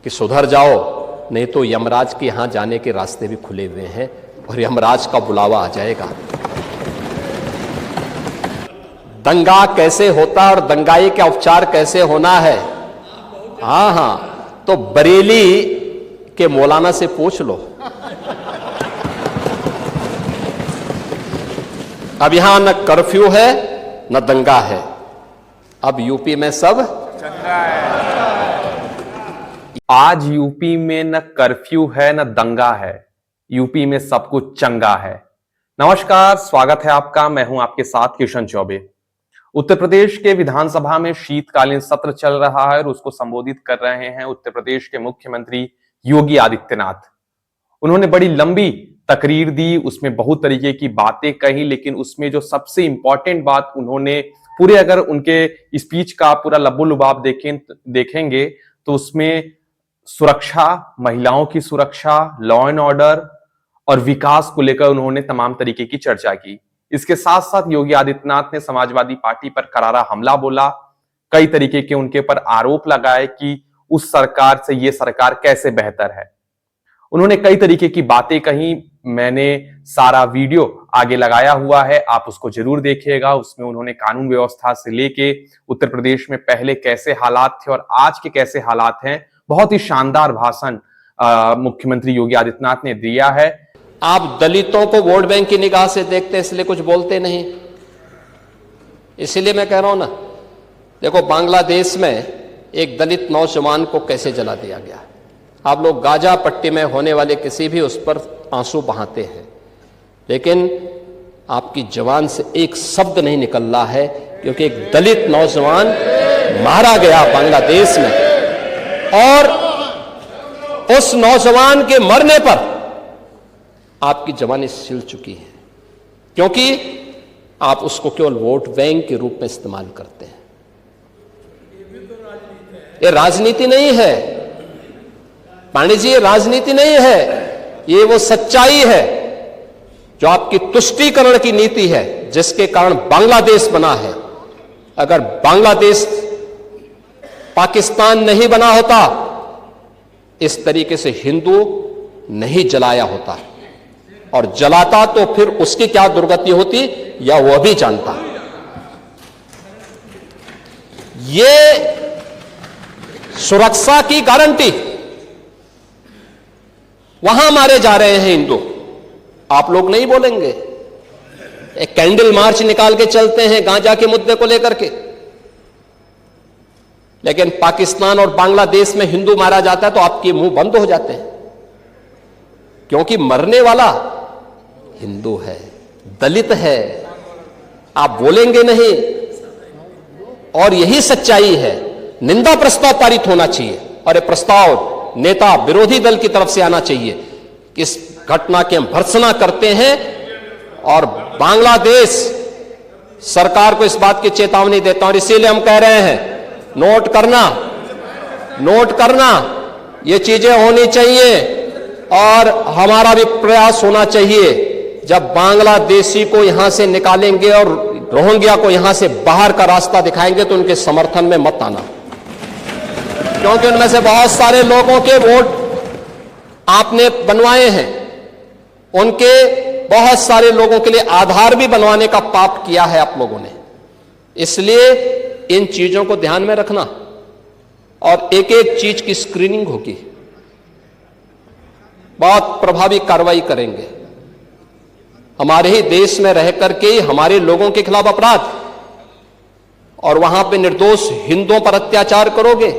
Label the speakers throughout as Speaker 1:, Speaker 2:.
Speaker 1: कि सुधर जाओ, नहीं तो यमराज के यहां जाने के रास्ते भी खुले हुए हैं और यमराज का बुलावा आ जाएगा। दंगा कैसे होता है और दंगाई का उपचार कैसे होना है, हाँ, तो बरेली के मौलाना से पूछ लो। अब यहां न कर्फ्यू है न दंगा है, अब यूपी में सब चंगा है।
Speaker 2: आज यूपी में न कर्फ्यू है न दंगा है, यूपी में सब कुछ चंगा है। नमस्कार, स्वागत है आपका। मैं हूं आपके साथ किशन चौबे। उत्तर प्रदेश के विधानसभा में शीतकालीन सत्र चल रहा है और उसको संबोधित कर रहे हैं उत्तर प्रदेश के मुख्यमंत्री योगी आदित्यनाथ। उन्होंने बड़ी लंबी तकरीर दी, उसमें बहुत तरीके की बातें कही, लेकिन उसमें जो सबसे इंपॉर्टेंट बात उन्होंने पूरे, अगर उनके स्पीच का पूरा लब्बो लुबाब देखेंगे तो उसमें सुरक्षा, महिलाओं की सुरक्षा, लॉ एंड ऑर्डर और विकास को लेकर उन्होंने तमाम तरीके की चर्चा की। इसके साथ साथ योगी आदित्यनाथ ने समाजवादी पार्टी पर करारा हमला बोला, कई तरीके के उनके पर आरोप लगाए कि उस सरकार से ये सरकार कैसे बेहतर है। उन्होंने कई तरीके की बातें कही, मैंने सारा वीडियो आगे लगाया हुआ है, आप उसको जरूर देखिएगा। उसमें उन्होंने कानून व्यवस्था से लेके उत्तर प्रदेश में पहले कैसे हालात थे और आज के कैसे हालात हैं, बहुत ही शानदार भाषण मुख्यमंत्री योगी आदित्यनाथ ने दिया है।
Speaker 1: आप दलितों को वोट बैंक की निगाह से देखते हैं, इसलिए कुछ बोलते नहीं। इसीलिए मैं कह रहा हूं ना, देखो बांग्लादेश में एक दलित नौजवान को कैसे जला दिया गया। आप लोग गाजा पट्टी में होने वाले किसी भी उस पर आंसू बहाते हैं, लेकिन आपकी जबान से एक शब्द नहीं निकल रहा है, क्योंकि एक दलित नौजवान मारा गया बांग्लादेश में और उस नौजवान के मरने पर आपकी जबान सिल चुकी है, क्योंकि आप उसको केवल वोट बैंक के रूप में इस्तेमाल करते हैं। ये राजनीति नहीं है पांडे जी, ये राजनीति नहीं है, ये वो सच्चाई है जो आपकी तुष्टीकरण की नीति है, जिसके कारण बांग्लादेश बना है। अगर बांग्लादेश पाकिस्तान नहीं बना होता, इस तरीके से हिंदू नहीं जलाया होता, और जलाता तो फिर उसकी क्या दुर्गति होती या वह भी जानता। ये सुरक्षा की गारंटी, वहां मारे जा रहे हैं हिंदू, आप लोग नहीं बोलेंगे। एक कैंडल मार्च निकाल के चलते हैं गांजा के मुद्दे को लेकर के, लेकिन पाकिस्तान और बांग्लादेश में हिंदू मारा जाता है तो आपके मुंह बंद हो जाते हैं, क्योंकि मरने वाला हिंदू है, दलित है, आप बोलेंगे नहीं। और यही सच्चाई है। निंदा प्रस्ताव पारित होना चाहिए और यह प्रस्ताव नेता विरोधी दल की तरफ से आना चाहिए। इस घटना की हम भर्त्सना करते हैं और बांग्लादेश सरकार को इस बात की चेतावनी देता हूं, और इसीलिए हम कह रहे हैं, नोट करना, ये चीजें होनी चाहिए और हमारा भी प्रयास होना चाहिए। जब बांग्लादेशी को यहां से निकालेंगे और रोहिंग्या को यहां से बाहर का रास्ता दिखाएंगे तो उनके समर्थन में मत आना, क्योंकि उनमें से बहुत सारे लोगों के वोट आपने बनवाए हैं, उनके बहुत सारे लोगों के लिए आधार भी बनवाने का पाप किया है आप लोगों ने। इसलिए इन चीजों को ध्यान में रखना और एक एक चीज की स्क्रीनिंग होगी, बहुत प्रभावी कार्रवाई करेंगे। हमारे ही देश में रह करके हमारे लोगों के खिलाफ अपराध, और वहां पे निर्दोष हिंदुओं पर अत्याचार करोगे,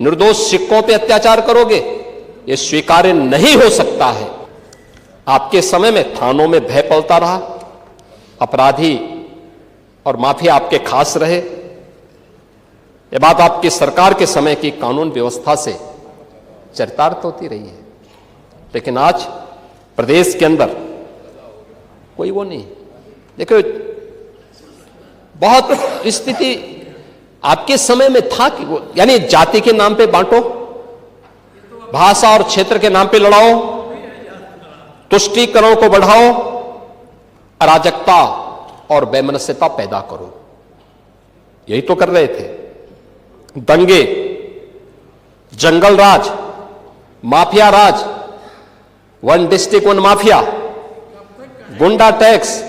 Speaker 1: निर्दोष सिखों पे अत्याचार करोगे, यह स्वीकार्य नहीं हो सकता है। आपके समय में थानों में भय पलता रहा, अपराधी और माफिया आपके खास रहे। यह बात आपकी सरकार के समय की कानून व्यवस्था से चरितार्थ होती रही है, लेकिन आज प्रदेश के अंदर कोई वो नहीं। देखो, बहुत स्थिति आपके समय में था कि वो, यानी जाति के नाम पे बांटो, भाषा और क्षेत्र के नाम पे लड़ाओ, तुष्टीकरण को बढ़ाओ, अराजकता और बेमनस्यता पैदा करो। यही तो कर रहे थे। दंगे जंगल राज, माफिया राज, वन डिस्ट्रिक्ट वन माफिया, गुंडा टैक्स,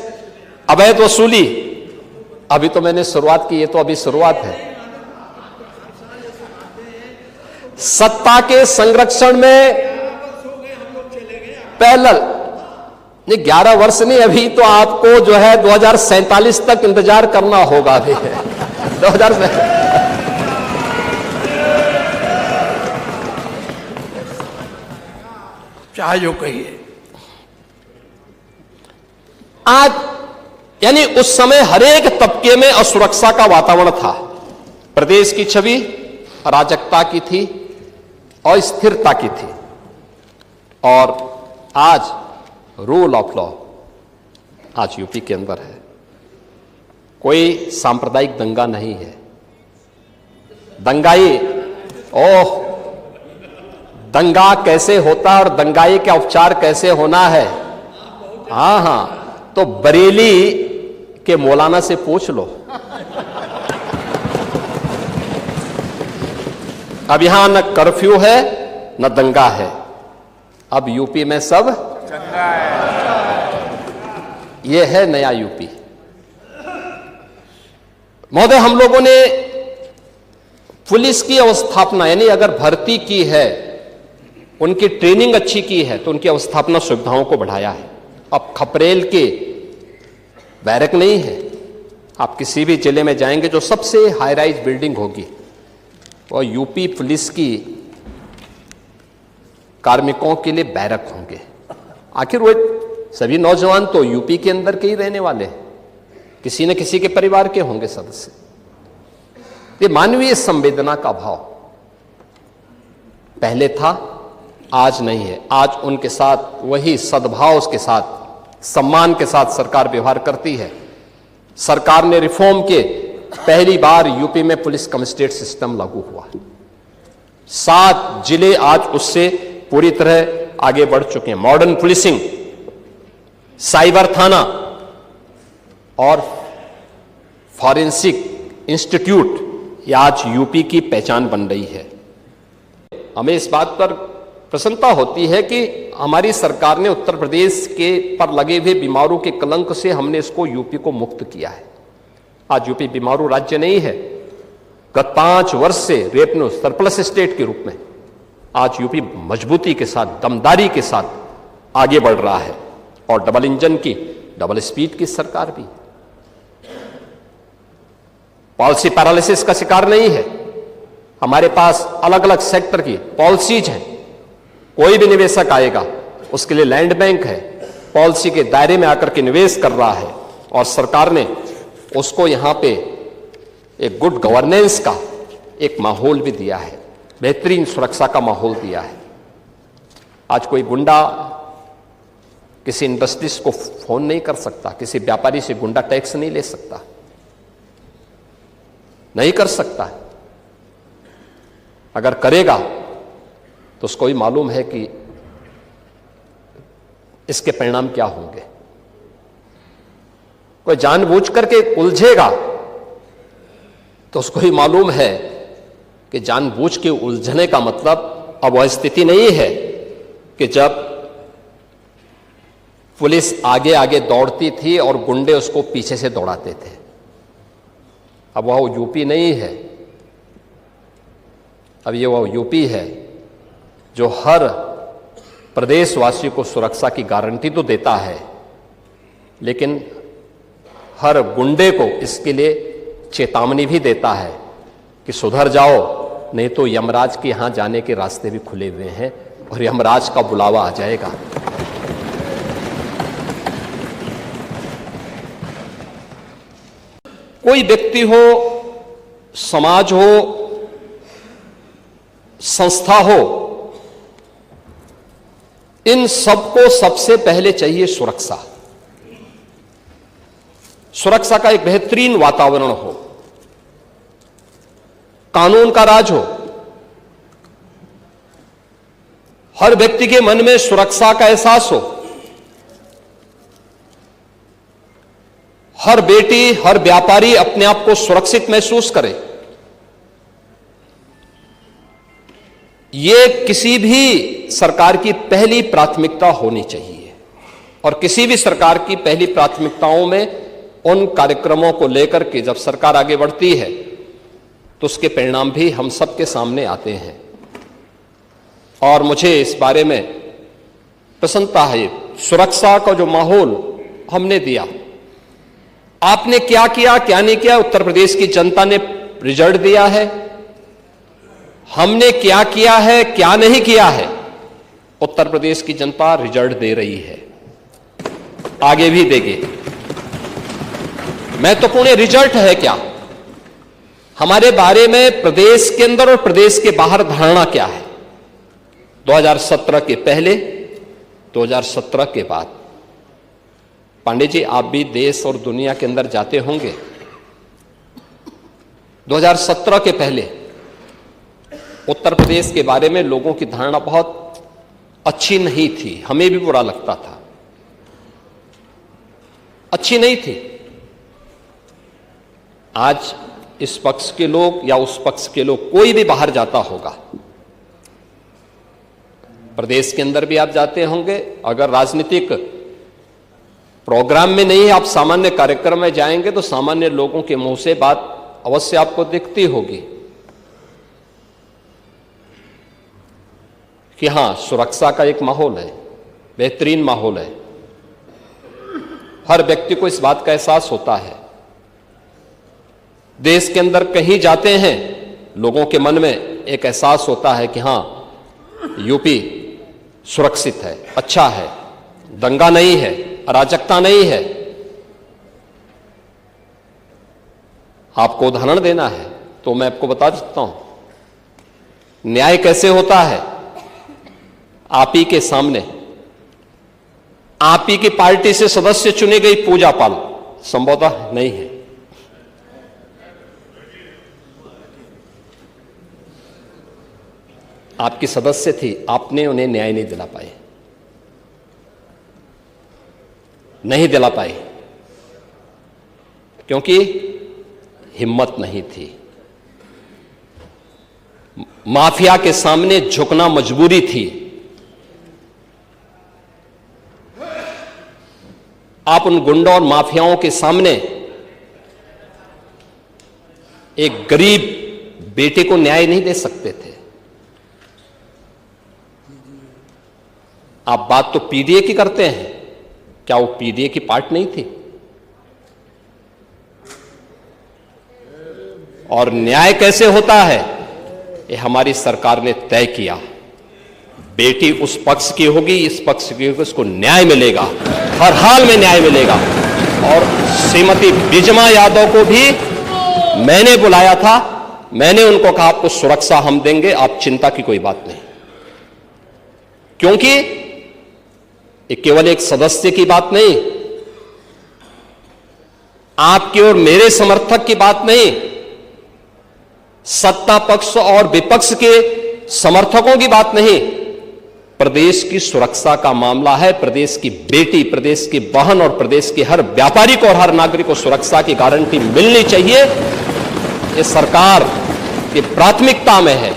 Speaker 1: अवैध वसूली। अभी तो मैंने शुरुआत की, ये तो अभी शुरुआत है। सत्ता के संरक्षण में पैरेलल, नहीं 11 वर्ष नहीं, अभी तो आपको जो है 2047 तक इंतजार करना होगा। अभी 2000
Speaker 3: चाहे जो कहिए।
Speaker 1: आज यानी उस समय हरेक तबके में असुरक्षा का वातावरण था। प्रदेश की छवि अराजकता की थी और स्थिरता की थी। और आज रूल ऑफ लॉ आज यूपी के अंदर है। कोई सांप्रदायिक दंगा नहीं है। दंगाई, ओह, दंगा कैसे होता है और दंगाई का उपचार कैसे होना है, हाँ, तो बरेली के मौलाना से पूछ लो। अब यहां न कर्फ्यू है न दंगा है, अब यूपी में सब चंगा है। यह है नया यूपी। महोदय, हम लोगों ने पुलिस की अवस्थापना, यानी अगर भर्ती की है, उनकी ट्रेनिंग अच्छी की है, तो उनकी अवस्थापना सुविधाओं को बढ़ाया है। अब खपरेल के बैरक नहीं है। आप किसी भी जिले में जाएंगे, जो सबसे हाई राइज बिल्डिंग होगी वो यूपी पुलिस की कार्मिकों के लिए बैरक होंगे। आखिर वो सभी नौजवान तो यूपी के अंदर के ही रहने वाले, किसी न किसी के परिवार के होंगे सदस्य। ये मानवीय संवेदना का भाव पहले था, आज नहीं है। आज उनके साथ वही सद्भाव के साथ, सम्मान के साथ सरकार व्यवहार करती है। सरकार ने रिफॉर्म के पहली बार यूपी में पुलिस कमिश्नरेट सिस्टम लागू हुआ। 7 जिले आज उससे पूरी तरह आगे बढ़ चुके हैं। मॉडर्न पुलिसिंग, साइबर थाना और फॉरेंसिक इंस्टीट्यूट, यह आज यूपी की पहचान बन रही है। हमें इस बात पर प्रसन्नता होती है कि हमारी सरकार ने उत्तर प्रदेश के पर लगे हुए बीमारू के कलंक से हमने इसको यूपी को मुक्त किया है। आज यूपी बीमारू राज्य नहीं है। गत 5 वर्ष से रेवेन्यू सरप्लस स्टेट के रूप में आज यूपी मजबूती के साथ, दमदारी के साथ आगे बढ़ रहा है। और डबल इंजन की, डबल स्पीड की सरकार भी पॉलिसी पैरालिसिस का शिकार नहीं है। हमारे पास अलग अलग सेक्टर की पॉलिसीज हैं। कोई भी निवेशक आएगा, उसके लिए लैंड बैंक है, पॉलिसी के दायरे में आकर के निवेश कर रहा है। और सरकार ने उसको यहां पे एक गुड गवर्नेंस का एक माहौल भी दिया है, बेहतरीन सुरक्षा का माहौल दिया है। आज कोई गुंडा किसी इंडस्ट्रीज को फोन नहीं कर सकता, किसी व्यापारी से गुंडा टैक्स नहीं ले सकता, नहीं कर सकता। अगर करेगा तो उसको भी मालूम है कि इसके परिणाम क्या होंगे। कोई जानबूझ करके उलझेगा तो उसको ही मालूम है कि जानबूझ के उलझने का मतलब अब वह स्थिति नहीं है कि जब पुलिस आगे आगे दौड़ती थी और गुंडे उसको पीछे से दौड़ाते थे। अब वह यूपी नहीं है। अब ये वह यूपी है जो हर प्रदेशवासी को सुरक्षा की गारंटी तो देता है, लेकिन हर गुंडे को इसके लिए चेतावनी भी देता है कि सुधर जाओ, नहीं तो यमराज के यहां जाने के रास्ते भी खुले हुए हैं और यमराज का बुलावा आ जाएगा। कोई व्यक्ति हो, समाज हो, संस्था हो, इन सबको सबसे पहले चाहिए सुरक्षा। सुरक्षा का एक बेहतरीन वातावरण हो, कानून का राज हो, हर व्यक्ति के मन में सुरक्षा का एहसास हो, हर बेटी, हर व्यापारी अपने आप को सुरक्षित महसूस करे। ये किसी भी सरकार की पहली प्राथमिकता होनी चाहिए और किसी भी सरकार की पहली प्राथमिकताओं में उन कार्यक्रमों को लेकर के जब सरकार आगे बढ़ती है तो उसके परिणाम भी हम सबके सामने आते हैं। और मुझे इस बारे में प्रसन्नता है, सुरक्षा का जो माहौल हमने दिया, आपने क्या किया क्या नहीं किया, उत्तर प्रदेश की जनता ने रिजल्ट दिया है। हमने क्या किया है क्या नहीं किया है, उत्तर प्रदेश की जनता रिजल्ट दे रही है, आगे भी देगी। महत्वपूर्ण रिजल्ट है क्या, हमारे बारे में प्रदेश के अंदर और प्रदेश के बाहर धारणा क्या है, 2017 के पहले 2017 के बाद। पांडे जी, आप भी देश और दुनिया के अंदर जाते होंगे। 2017 के पहले उत्तर प्रदेश के बारे में लोगों की धारणा बहुत अच्छी नहीं थी, हमें भी बुरा लगता था, अच्छी नहीं थी। आज इस पक्ष के लोग या उस पक्ष के लोग, कोई भी बाहर जाता होगा, प्रदेश के अंदर भी आप जाते होंगे, अगर राजनीतिक प्रोग्राम में नहीं, आप सामान्य कार्यक्रम में जाएंगे तो सामान्य लोगों के मुंह से बात अवश्य आपको दिखती होगी कि हां, सुरक्षा का एक माहौल है, बेहतरीन माहौल है। हर व्यक्ति को इस बात का एहसास होता है। देश के अंदर कहीं जाते हैं, लोगों के मन में एक एहसास होता है कि हां, यूपी सुरक्षित है, अच्छा है, दंगा नहीं है, अराजकता नहीं है। आपको उदाहरण देना है तो मैं आपको बता देता हूं, न्याय कैसे होता है। आप ही के सामने आप ही की पार्टी से सदस्य चुनी गई पूजा पाल संभवतः नहीं है, आपकी सदस्य थी, आपने उन्हें न्याय नहीं दिला पाए, नहीं दिला पाए, क्योंकि हिम्मत नहीं थी। माफिया के सामने झुकना मजबूरी थी। आप उन गुंडों और माफियाओं के सामने एक गरीब बेटे को न्याय नहीं दे सकते थे। आप बात तो पीडीए की करते हैं, क्या वो पीडीए की पार्ट नहीं थी? और न्याय कैसे होता है, ये हमारी सरकार ने तय किया। बेटी उस पक्ष की होगी, इस पक्ष की होगी, उसको न्याय मिलेगा, हर हाल में न्याय मिलेगा। और श्रीमती बिजमा यादव को भी मैंने बुलाया था, मैंने उनको कहा आपको सुरक्षा हम देंगे, आप चिंता की कोई बात नहीं। क्योंकि ये केवल एक सदस्य की बात नहीं, आपके और मेरे समर्थक की बात नहीं, सत्ता पक्ष और विपक्ष के समर्थकों की बात नहीं, प्रदेश की सुरक्षा का मामला है। प्रदेश की बेटी, प्रदेश की बहन और प्रदेश के हर व्यापारी को और हर नागरिक को सुरक्षा की गारंटी मिलनी चाहिए। ये सरकार की प्राथमिकता में है।